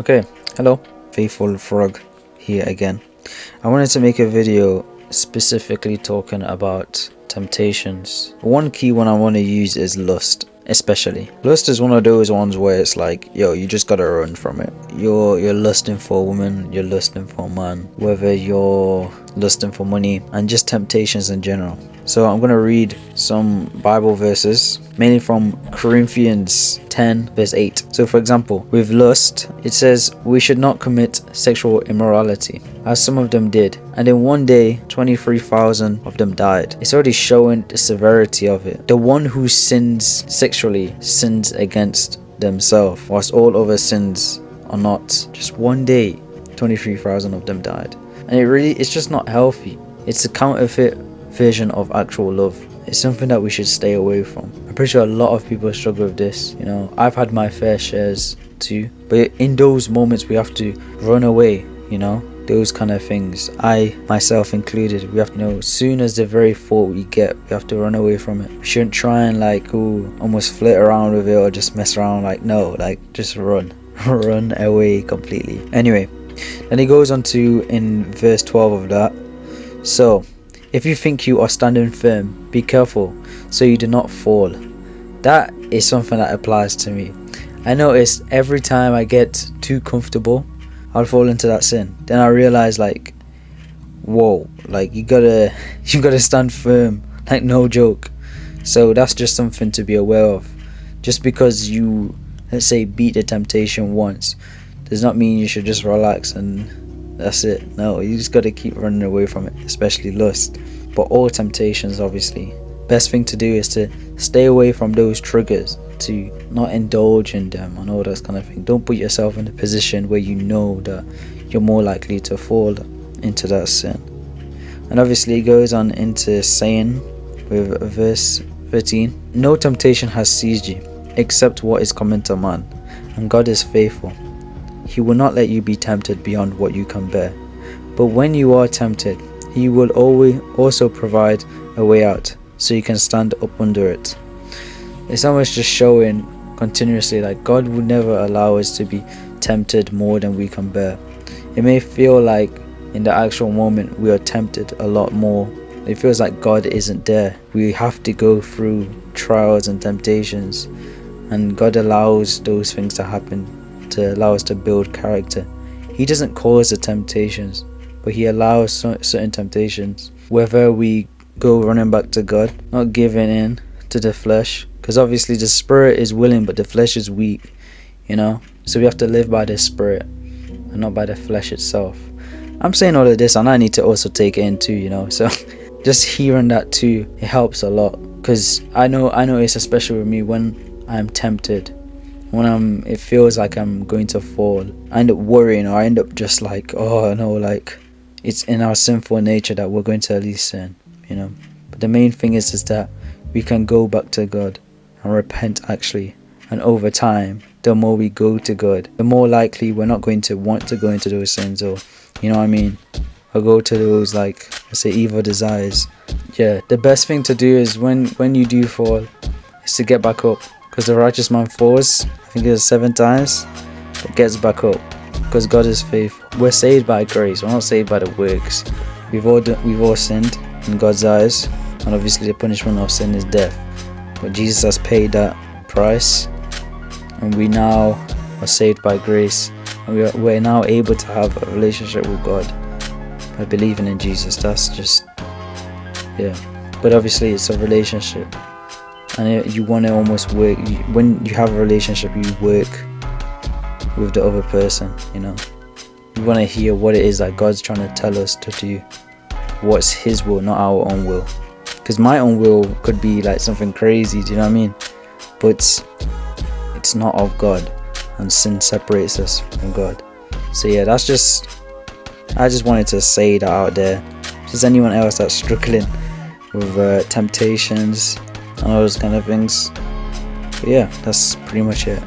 Okay, hello, Faithful Frog here again. I wanted to make a video specifically talking about temptations. One key one I want to use is lust. Especially lust is one of those ones where it's like, yo, you just gotta run from it. You're lusting for a woman, you're lusting for a man, whether you're lusting for money, and just temptations in general. So I'm gonna read some Bible verses, mainly from Corinthians 10 verse 8. So for example, with lust, it says we should not commit sexual immorality, as some of them did, and in one day 23,000 of them died. It's already showing the severity of it. The one who sins sexually sins against themselves, whilst all other sins are not. Just one day 23,000 of them died, and it's just not healthy. It's a counterfeit version of actual love. It's something that we should stay away from. I'm pretty sure a lot of people struggle with this. I've had my fair shares too, but in those moments we have to run away. Those kind of things, I myself included. We have to as soon as the very thought we get, we have to run away from it. We shouldn't try and almost flirt around with it or just mess around. Just run run away completely. Anyway, then he goes on to, in verse 12 of that, so if you think you are standing firm, be careful so you do not fall. That is something that applies to me. I notice every time I get too comfortable, I'll fall into that sin. Then I realize whoa, you gotta stand firm, no joke. So that's just something to be aware of. Just because you, let's say, beat the temptation once, does not mean you should just relax and that's it. No, you just gotta keep running away from it, especially lust. But all temptations, obviously, best thing to do is to stay away from those triggers, to not indulge in them and all that kind of thing. Don't put yourself in a position where you know that you're more likely to fall into that sin. And obviously it goes on into saying with verse 13, no temptation has seized you except what is common to man, and God is faithful. He will not let you be tempted beyond what you can bear, but when you are tempted, he will always also provide a way out so you can stand up under it. It's almost just showing continuously God would never allow us to be tempted more than we can bear. It may feel like in the actual moment we are tempted a lot more. It feels like God isn't there. We have to go through trials and temptations, and God allows those things to happen to allow us to build character. He doesn't cause the temptations, but he allows certain temptations, whether we go running back to God, not giving in to the flesh, because obviously the spirit is willing but the flesh is weak, so we have to live by the spirit and not by the flesh itself. I'm saying all of this and I need to also take it in too, so just hearing that too, it helps a lot, because I know it's especially with me when I'm tempted, when it feels like I'm going to fall, I end up worrying, or I end up just oh no, it's in our sinful nature that we're going to at least sin, but the main thing is that we can go back to God and repent actually, and over time, the more we go to God, the more likely we're not going to want to go into those sins, or or go to those let's say evil desires. The best thing to do is when you do fall is to get back up, because the righteous man falls, I think it's 7 times, but gets back up, because God is faithful. We're saved by grace, we're not saved by the works. We've all sinned in God's eyes, and obviously the punishment of sin is death, but Jesus has paid that price, and we now are saved by grace, and we're now able to have a relationship with God by believing in Jesus. That's just but obviously it's a relationship, and you want to almost work. When you have a relationship, you work with the other person. You want to hear what it is that God's trying to tell us to do, what's his will, not our own will. Because my own will could be something crazy, do you know what I mean? But it's not of God, and sin separates us from God. So I just wanted to say that out there. Just anyone else that's struggling with temptations and all those kind of things. But that's pretty much it.